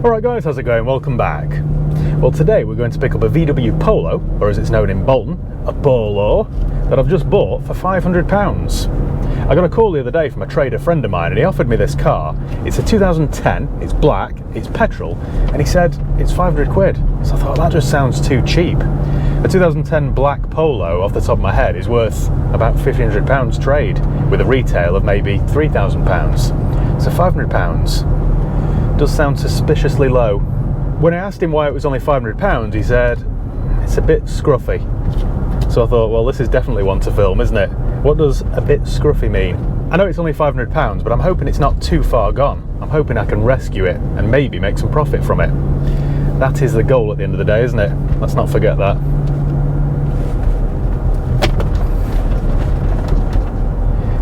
Alright guys, how's it going? Welcome back. Well, today we're going to pick up a VW Polo, or as it's known in Bolton, a Polo, that I've just bought for £500. I got a call the other day from a trader friend of mine and he offered me this car. It's a 2010, it's black, it's petrol, and he said it's 500 quid. So I thought, that just sounds too cheap. A 2010 black Polo, off the top of my head, is worth about £1,500 trade, with a retail of maybe £3,000. So £500 does sound suspiciously low. When I asked him why it was only £500, he said, it's a bit scruffy. So I thought, well, this is definitely one to film, isn't it? What does a bit scruffy mean? I know it's only £500, but I'm hoping it's not too far gone. I'm hoping I can rescue it and maybe make some profit from it. That is the goal at the end of the day, isn't it? Let's not forget that.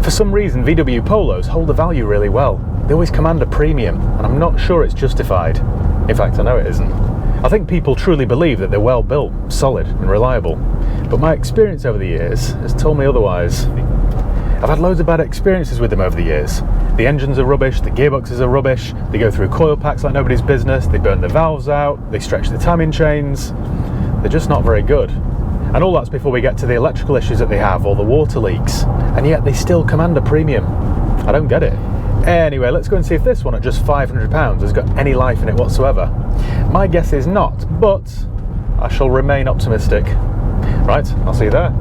For some reason, VW Polos hold the value really well. They always command a premium, and I'm not sure it's justified. In fact, I know it isn't. I think people truly believe that they're well built, solid and reliable. But my experience over the years has told me otherwise. I've had loads of bad experiences with them over the years. The engines are rubbish, the gearboxes are rubbish, they go through coil packs like nobody's business, they burn the valves out, they stretch the timing chains. They're just not very good. And all that's before we get to the electrical issues that they have, or the water leaks. And yet they still command a premium. I don't get it. Anyway, let's go and see if this one at just £500 has got any life in it whatsoever. My guess is not, but I shall remain optimistic. Right, I'll see you there.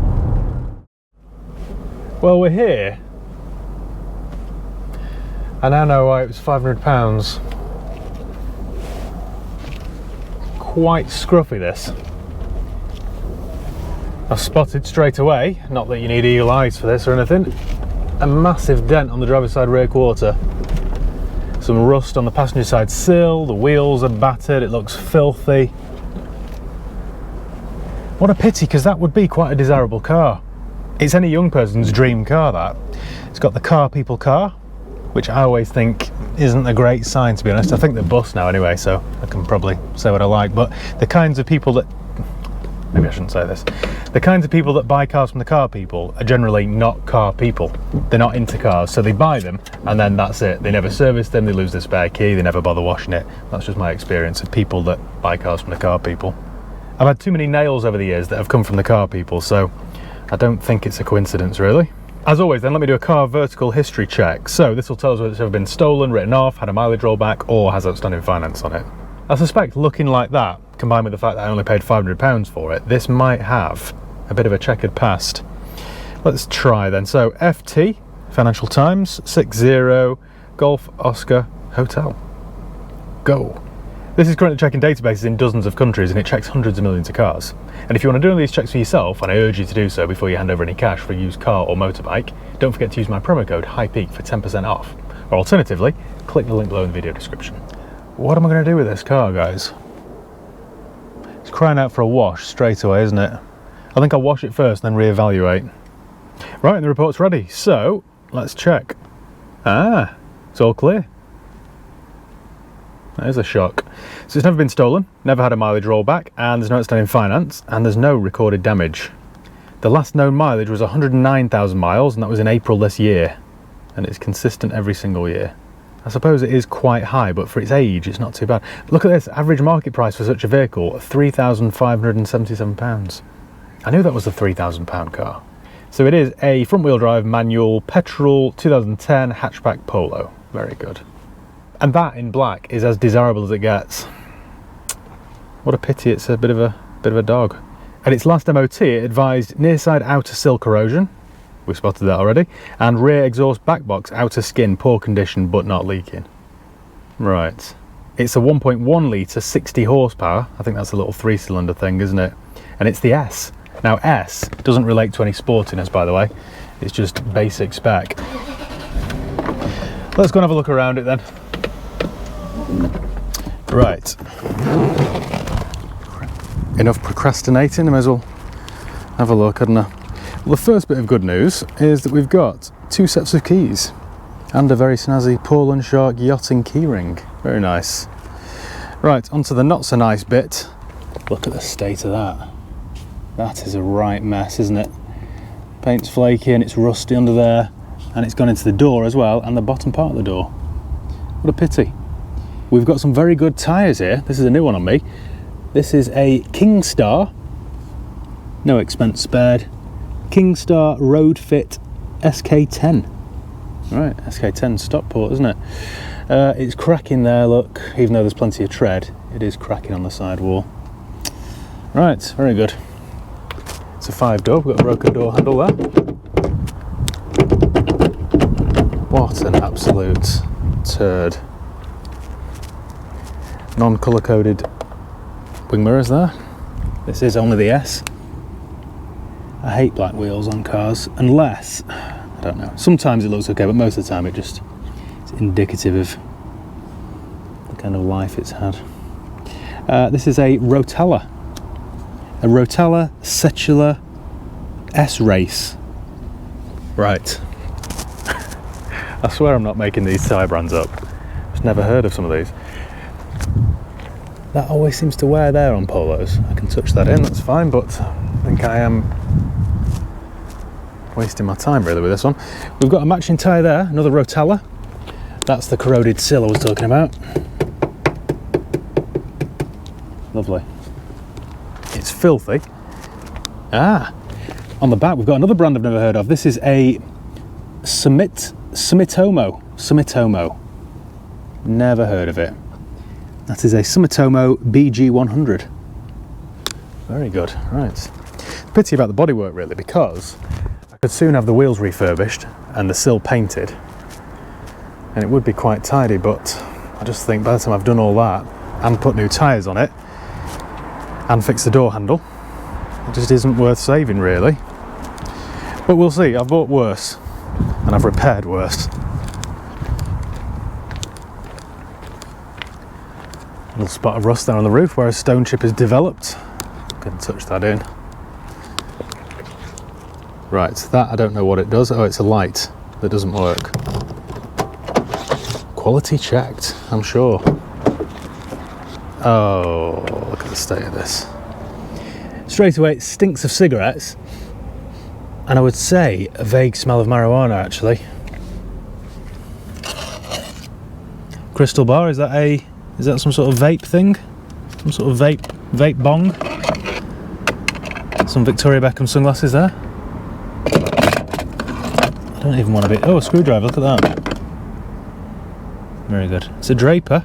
Well, we're here. I now know why it was £500. Quite scruffy, this. I've spotted straight away, not that you need eagle eyes for this or anything, a massive dent on the driver's side rear quarter. Some rust on the passenger side sill, the wheels are battered, it looks filthy. What a pity, because that would be quite a desirable car. It's any young person's dream car, that. It's got the car people car, which I always think isn't a great sign, to be honest. I think they're bust now anyway, so I can probably say what I like, but the kinds of people that, maybe I shouldn't say this, the kinds of people that buy cars from the car people are generally not car people. They're not into cars, so they buy them and then that's it. They never service them, they lose their spare key, they never bother washing it. That's just my experience of people that buy cars from the car people. I've had too many nails over the years that have come from the car people, so I don't think it's a coincidence, really. As always then, let me do a car vertical history check. So this will tell us whether it's ever been stolen, written off, had a mileage rollback, or has outstanding finance on it. I suspect looking like that, combined with the fact that I only paid £500 for it, this might have a bit of a checkered past. Let's try then. So FT, Financial Times, 60, Golf Oscar Hotel. Go. This is currently checking databases in dozens of countries and it checks hundreds of millions of cars. And if you want to do one of these checks for yourself, and I urge you to do so before you hand over any cash for a used car or motorbike, don't forget to use my promo code HIGHPEAK for 10% off. Or alternatively, click the link below in the video description. What am I going to do with this car, guys? It's crying out for a wash straight away, isn't it? I think I'll wash it first and then reevaluate. Right, and the report's ready, so let's check. Ah, it's all clear. That is a shock. So it's never been stolen, never had a mileage rollback, and there's no outstanding finance, and there's no recorded damage. The last known mileage was 109,000 miles, and that was in April this year. And it's consistent every single year. I suppose it is quite high, but for its age, it's not too bad. Look at this, average market price for such a vehicle, £3,577. I knew that was a £3,000 car. So it is a front-wheel drive manual petrol 2010 hatchback Polo. Very good. And that in black is as desirable as it gets. What a pity it's a bit of a dog. At its last MOT, it advised near side outer sill corrosion. We spotted that already. And rear exhaust back box outer skin poor condition but not leaking. Right. It's a 1.1 litre 60 horsepower. I think that's a little 3-cylinder thing, isn't it? And it's the S. Now S doesn't relate to any sportiness, by the way. It's just basic spec. Let's go and have a look around it then. Right. Enough procrastinating, I may as well have a look, hadn't I? Well, the first bit of good news is that we've got 2 sets of keys and a very snazzy Paul and Shark yachting keyring. Very nice. Right, onto the not so nice bit. Look at the state of that. That is a right mess, isn't it? Paint's flaky and it's rusty under there, and it's gone into the door as well and the bottom part of the door. What a pity. We've got some very good tyres here. This is a new one on me. This is a Kingstar, no expense spared, Kingstar Road Fit SK10. Right, SK10 Stockport, isn't it? It's cracking there, look, even though there's plenty of tread, it is cracking on the sidewall. Right, very good. It's a 5-door, we've got a broken door handle there. What an absolute turd. Non-colour coded wing mirrors there. This is only the S. I hate black wheels on cars, unless, I don't know, sometimes it looks okay, but most of the time it's indicative of the kind of life it's had. This is a Rotella Secular S Race. Right. I swear I'm not making these tyre brands up. I've never heard of some of these. That always seems to wear there on Polos. I can touch that in, that's fine, but I think I am wasting my time really with this one. We've got a matching tyre there, another Rotella. That's the corroded sill I was talking about. Lovely. It's filthy. On the back we've got another brand I've never heard of. This is a Sumitomo. Never heard of it. That is a Sumitomo BG100. Very good, right. Pity about the bodywork really, because I could soon have the wheels refurbished and the sill painted, and it would be quite tidy, but I just think by the time I've done all that and put new tyres on it and fix the door handle, it just isn't worth saving really. But we'll see, I've bought worse and I've repaired worse. Little spot of rust there on the roof where a stone chip is developed. Can touch that in. Right, that I don't know what it does. Oh, it's a light that doesn't work. Quality checked, I'm sure. Oh, look at the state of this. Straight away it stinks of cigarettes, and I would say a vague smell of marijuana actually. Crystal bar, is that some sort of vape thing? Some sort of vape bong? Some Victoria Beckham sunglasses there. I don't even want to be... Oh, a screwdriver, look at that. Very good. It's a Draper.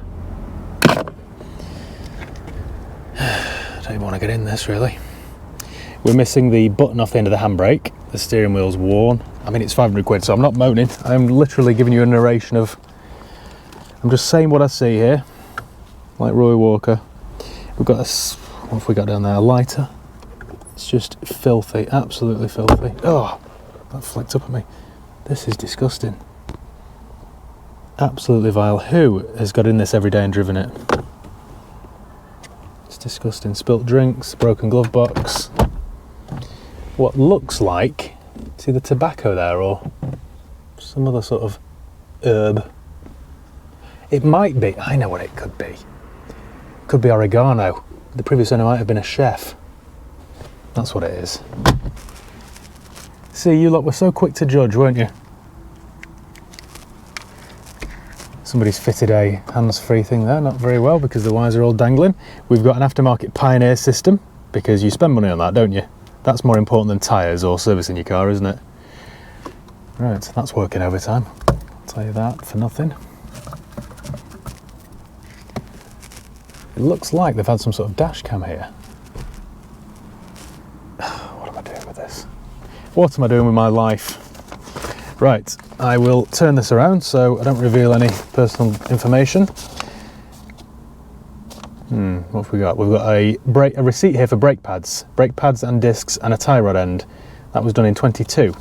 I don't even want to get in this, really. We're missing the button off the end of the handbrake. The steering wheel's worn. I mean, it's 500 quid, so I'm not moaning. I'm literally giving you a narration of... I'm just saying what I see here. Like Roy Walker. We've got a... What have we got down there? A lighter. It's just filthy. Absolutely filthy. Oh, that flicked up at me. This is disgusting. Absolutely vile. Who has got in this every day and driven it? It's disgusting. Spilt drinks, broken glove box. What looks like, see the tobacco there, or some other sort of herb. It might be, I know what it could be. It could be oregano. The previous owner might have been a chef. That's what it is. See, you lot were so quick to judge, weren't you? Somebody's fitted a hands-free thing there, not very well because the wires are all dangling. We've got an aftermarket Pioneer system because you spend money on that, don't you? That's more important than tyres or servicing your car, isn't it? Right, that's working overtime. I'll tell you that for nothing. It looks like they've had some sort of dash cam here. What am I doing with this? What am I doing with my life? Right, I will turn this around so I don't reveal any personal information. What have we got? We've got a receipt here for brake pads and discs and a tie rod end. That was done in 22.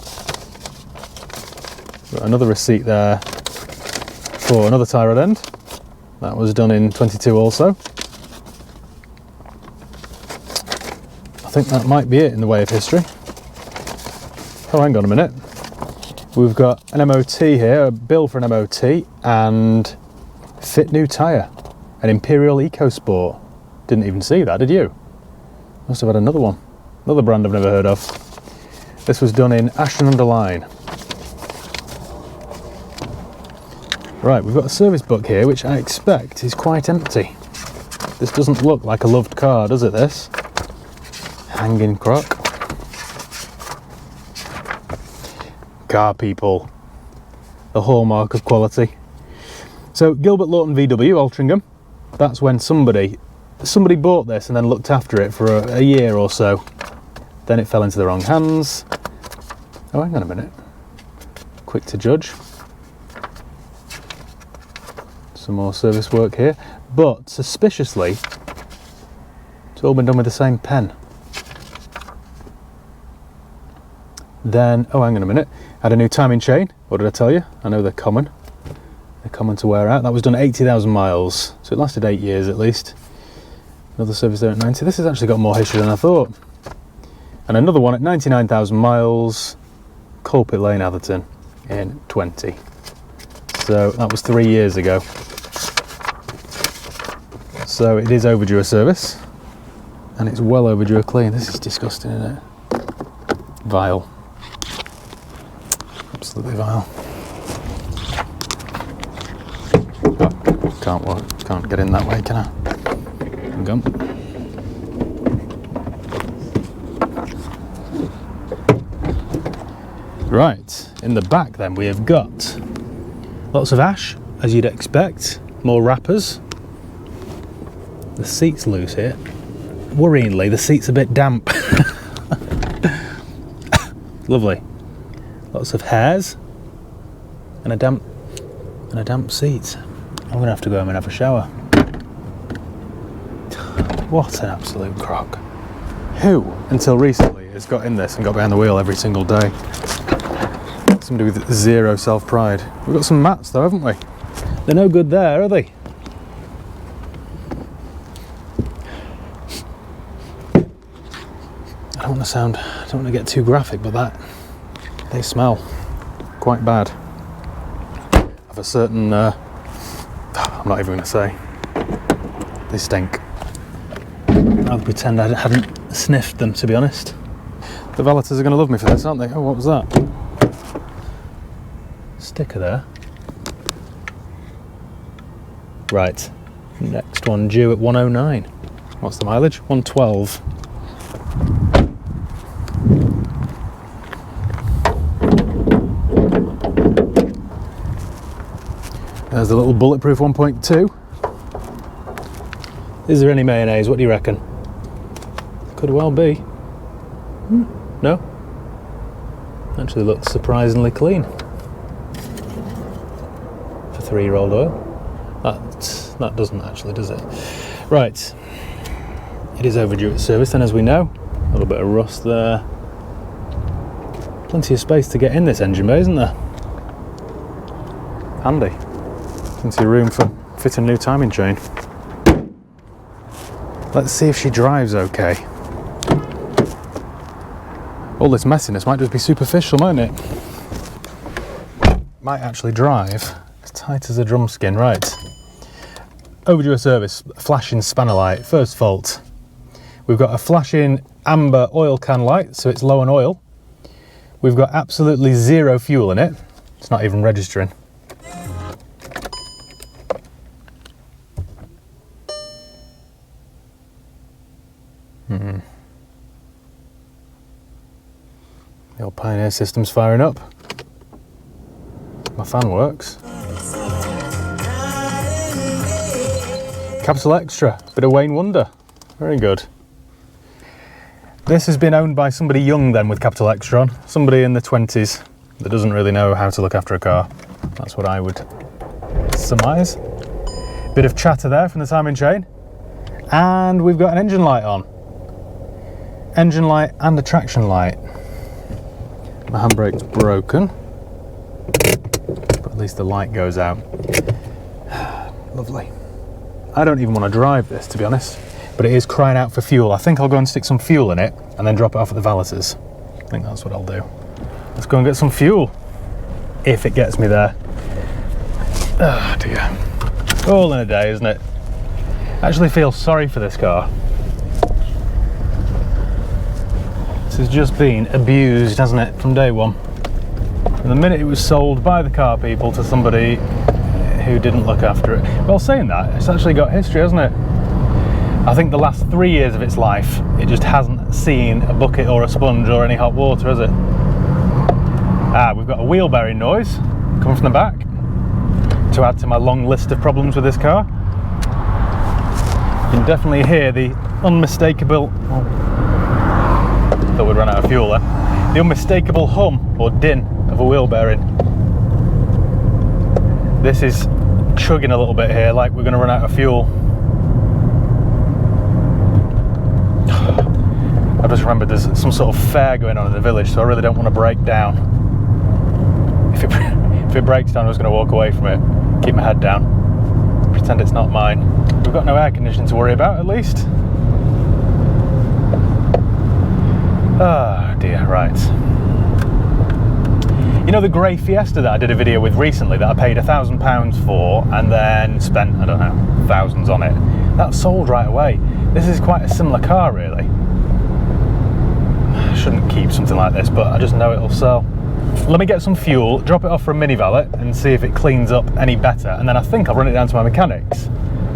Got another receipt there for another tie rod end. That was done in 22 also. I think that might be it in the way of history. Oh, hang on a minute. We've got an MOT here, a bill for an MOT, and fit new tyre, an Imperial EcoSport. Didn't even see that, did you? Must have had another one. Another brand I've never heard of. This was done in Ashton-under-Lyne. Right, we've got a service book here, which I expect is quite empty. This doesn't look like a loved car, does it, this? Hanging crock. Car people. The hallmark of quality. So, Gilbert Lawton VW, Altrincham. That's when somebody bought this and then looked after it for a year or so. Then it fell into the wrong hands. Oh, hang on a minute. Quick to judge. Some more service work here. But, suspiciously, it's all been done with the same pen. Then, oh, hang on a minute. Had a new timing chain. What did I tell you? I know they're common. They're common to wear out. That was done at 80,000 miles. So it lasted 8 years at least. Another service there at 90. This has actually got more history than I thought. And another one at 99,000 miles. Coalpit Lane, Atherton, in 20. So that was 3 years ago. So it is overdue a service. And it's well overdue a clean. This is disgusting, isn't it? Vile. Absolutely vile. Oh, can't get in that way, can I? Hang on. Right, in the back then we have got lots of ash, as you'd expect, more wrappers. The seat's loose here. Worryingly, the seat's a bit damp. Lovely. Lots of hairs and a damp seat. I'm gonna have to go home and have a shower. What an absolute crock. Who, until recently, has got in this and got behind the wheel every single day? Somebody with zero self-pride. We've got some mats though, haven't we? They're no good there, are they? I don't want to get too graphic, but they smell quite bad. Of a certain, I'm not even going to say. They stink. I'll pretend I hadn't sniffed them, to be honest. The valeters are going to love me for this, aren't they? Oh, what was that? Sticker there. Right. Next one due at 109. What's the mileage? 112. There's the little bulletproof 1.2. Is there any mayonnaise? What do you reckon? Could well be. No? Actually looks surprisingly clean. For 3-year-old oil. That doesn't actually, does it? Right. It is overdue at service then, as we know. A little bit of rust there. Plenty of space to get in this engine bay, isn't there? Handy. Plenty of room for fitting a new timing chain. Let's see if she drives okay. All this messiness might just be superficial, mightn't it? Might actually drive as tight as a drum skin. Right. Overdue a service, flashing spanner light, first fault. We've got a flashing amber oil can light, so it's low on oil. We've got absolutely zero fuel in it. It's not even registering. The old Pioneer system's firing up. My fan works. Capital Extra, bit of Wayne Wonder. Very good. This has been owned by somebody young then with Capital Extra on. Somebody in the 20s that doesn't really know how to look after a car. That's what I would surmise. Bit of chatter there from the timing chain. And we've got an engine light on. Engine light and a traction light. My handbrake's broken, but at least the light goes out. Lovely. I don't even want to drive this, to be honest, but it is crying out for fuel. I think I'll go and stick some fuel in it and then drop it off at the valeters. I think that's what I'll do. Let's go and get some fuel, if it gets me there. Oh dear. All in a day, isn't it? I actually feel sorry for this car. This has just been abused, hasn't it, from day one. From the minute it was sold by the car people to somebody who didn't look after it. Well, saying that, it's actually got history, hasn't it? I think the last 3 years of its life, it just hasn't seen a bucket or a sponge or any hot water, has it? Ah, we've got a wheel bearing noise coming from the back to add to my long list of problems with this car. You can definitely hear the unmistakable... thought we'd run out of fuel then. The unmistakable hum or din of a wheel bearing. This is chugging a little bit here, like we're going to run out of fuel. I've just remembered there's some sort of fair going on in the village, so I really don't want to break down. If it breaks down, I'm just going to walk away from it, keep my head down, pretend it's not mine. We've got no air conditioning to worry about, at least. Oh dear, right. You know the grey Fiesta that I did a video with recently that I paid £1,000 for and then spent, I don't know, thousands on it? That sold right away. This is quite a similar car, really. I shouldn't keep something like this, but I just know it'll sell. Let me get some fuel, drop it off for a mini valet and see if it cleans up any better, and then I think I'll run it down to my mechanics,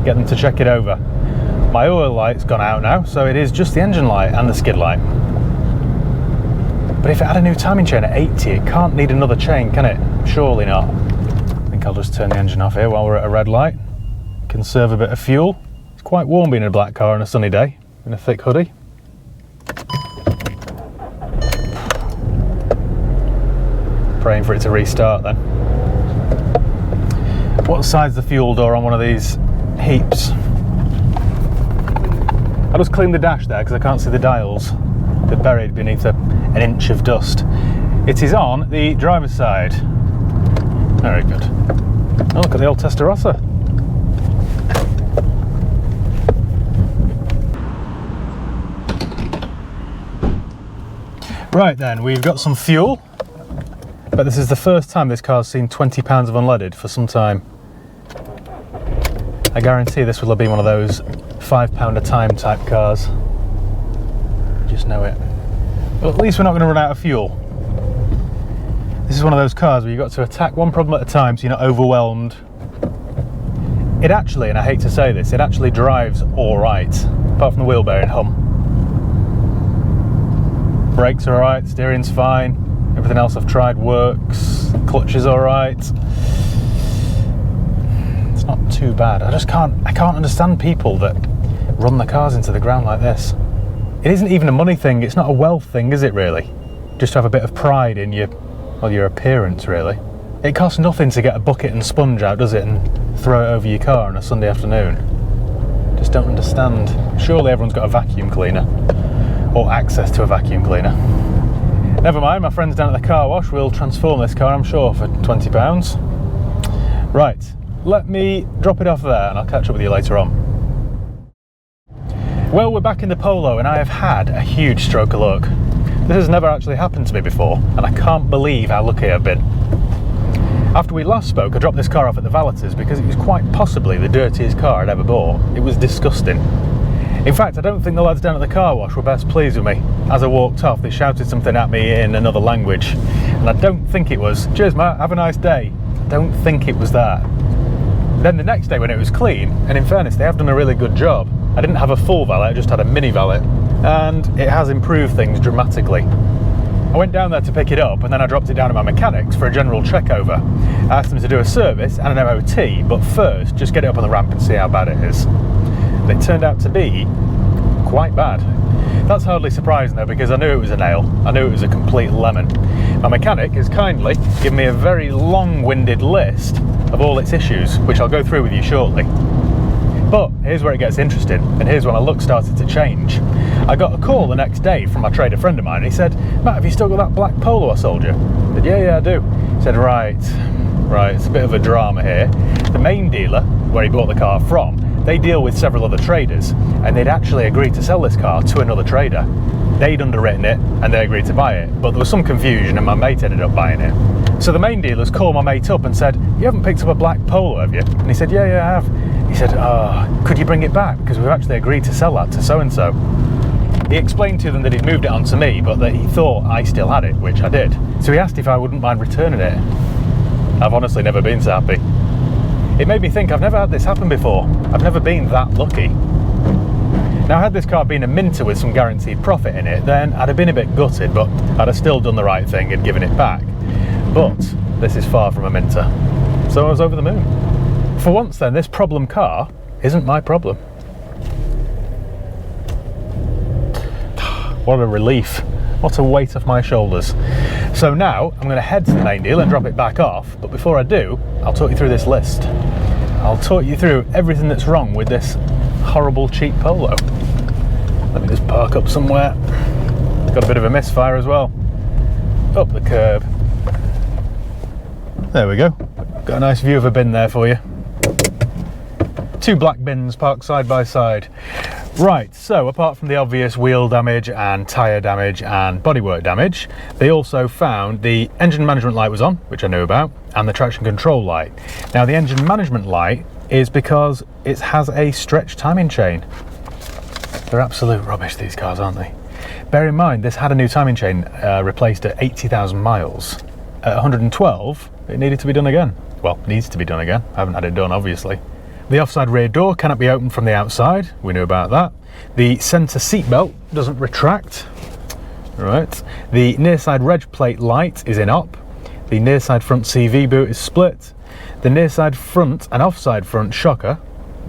get them to check it over. My oil light's gone out now, so it is just the engine light and the skid light. But if it had a new timing chain at 80, it can't need another chain, can it? Surely not. I think I'll just turn the engine off here while we're at a red light. Conserve a bit of fuel. It's quite warm being in a black car on a sunny day, in a thick hoodie. Praying for it to restart then. What side's the fuel door on one of these heaps? I just cleaned the dash there because I can't see the dials. They're buried beneath an inch of dust. It is on the driver's side. Very good. Oh, look at the old Testarossa. Right then, we've got some fuel. But this is the first time this car's seen 20 pounds of unleaded for some time. I guarantee this will have been one of those £5 a time type cars. Just know it. Well, at least we're not going to run out of fuel. This is one of those cars where you've got to attack one problem at a time so you're not overwhelmed. It actually, and I hate to say this, it actually drives alright, apart from the wheel bearing hum. Brakes are alright, steering's fine, everything else I've tried works, clutch is alright. It's not too bad. I can't understand people that run the cars into the ground like this. It isn't even a money thing, it's not a wealth thing, is it really? Just to have a bit of pride in your appearance, really. It costs nothing to get a bucket and sponge out, does it, and throw it over your car on a Sunday afternoon. Just don't understand. Surely everyone's got a vacuum cleaner, or access to a vacuum cleaner. Never mind, my friend's down at the car wash. We'll transform this car, I'm sure, for £20. Right, let me drop it off there and I'll catch up with you later on. Well, we're back in the Polo and I have had a huge stroke of luck. This has never actually happened to me before and I can't believe how lucky I've been. After we last spoke, I dropped this car off at the valeters because it was quite possibly the dirtiest car I'd ever bought. It was disgusting. In fact, I don't think the lads down at the car wash were best pleased with me. As I walked off, they shouted something at me in another language. And I don't think it was, "Cheers, Matt, have a nice day." I don't think it was that. Then the next day when it was clean, and in fairness, they have done a really good job. I didn't have a full valet, I just had a mini valet. And it has improved things dramatically. I went down there to pick it up and then I dropped it down at my mechanics for a general check over. I asked them to do a service and an MOT, but first just get it up on the ramp and see how bad it is. And it turned out to be quite bad. That's hardly surprising though, because I knew it was a nail. I knew it was a complete lemon. My mechanic has kindly given me a very long-winded list of all its issues, which I'll go through with you shortly. But here's where it gets interesting, and here's when my luck started to change. I got a call the next day from my trader friend of mine, and he said, "Matt, have you still got that black Polo I sold you?" I said, yeah, I do. He said, right, it's a bit of a drama here. The main dealer, where he bought the car from, they deal with several other traders, and they'd actually agreed to sell this car to another trader. They'd underwritten it, and they agreed to buy it, but there was some confusion, and my mate ended up buying it. So the main dealers called my mate up and said, "You haven't picked up a black Polo, have you?" And he said, yeah, I have. He said, could you bring it back? Because we've actually agreed to sell that to so-and-so. He explained to them that he'd moved it on to me, but that he thought I still had it, which I did. So he asked if I wouldn't mind returning it. I've honestly never been so happy. it made me think I've never had this happen before. I've never been that lucky. Now, had this car been a Minter with some guaranteed profit in it, then I'd have been a bit gutted, but I'd have still done the right thing and given it back. But this is far from a Minter, so I was over the moon. For once then, this problem car isn't my problem. What a relief. What a weight off my shoulders. So now I'm going to head to the main deal and drop it back off, but before I do, I'll talk you through this list. I'll talk you through everything that's wrong with this horrible cheap Polo. Let me just park up somewhere. Got a bit of a misfire as well. Up the curb. There we go. Got a nice view of a bin there for you. Two black bins parked side by side. Right, so apart from the obvious wheel damage and tyre damage and bodywork damage, they also found the engine management light was on, which I knew about, and the traction control light. Now, the engine management light is because it has a stretch timing chain. They're absolute rubbish, these cars, aren't they? Bear in mind, this had a new timing chain replaced at 80,000 miles. At 112, it needed to be done again. Well, needs to be done again. I haven't had it done, obviously. The offside rear door cannot be opened from the outside. We knew about that. The centre seat belt doesn't retract. Right. The near side reg plate light is in op. The near side front CV boot is split. The near side front and offside front shocker,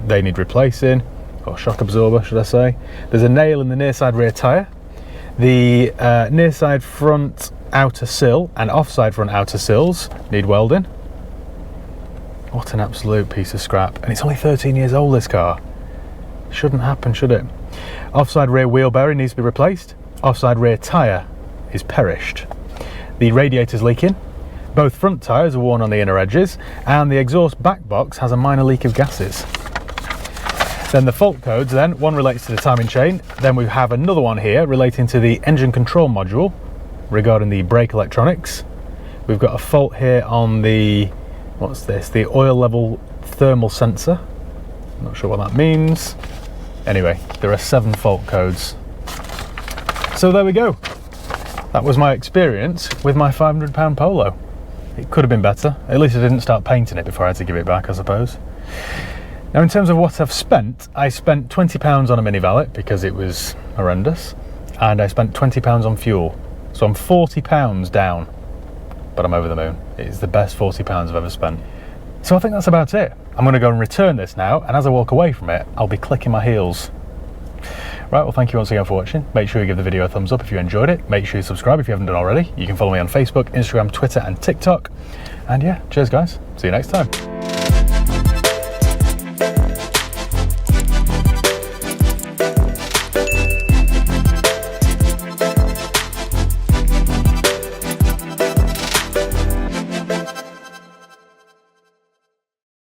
they need replacing, or shock absorber, should I say. There's a nail in the near side rear tyre. The near side front outer sill and offside front outer sills need welding. What an absolute piece of scrap. And it's only 13 years old, this car. Shouldn't happen, should it? Offside rear wheel bearing needs to be replaced. Offside rear tyre is perished. The radiator's leaking. Both front tyres are worn on the inner edges, and the exhaust back box has a minor leak of gases. Then the fault codes then, one relates to the timing chain, then we have another one here relating to the engine control module regarding the brake electronics. We've got a fault here on the, what's this, the oil level thermal sensor. I'm not sure what that means. Anyway, there are 7 fault codes. So there we go. That was my experience with my £500 Polo. It could have been better. At least I didn't start painting it before I had to give it back, I suppose. Now, in terms of what I've spent, I spent £20 on a mini valet because it was horrendous, and I spent £20 on fuel. So I'm £40 down, but I'm over the moon. It's the best £40 I've ever spent. So I think that's about it. I'm going to go and return this now, and as I walk away from it, I'll be clicking my heels. Right, well, thank you once again for watching. Make sure you give the video a thumbs up if you enjoyed it. Make sure you subscribe if you haven't done already. You can follow me on Facebook, Instagram, Twitter, and TikTok. And yeah, cheers guys. See you next time.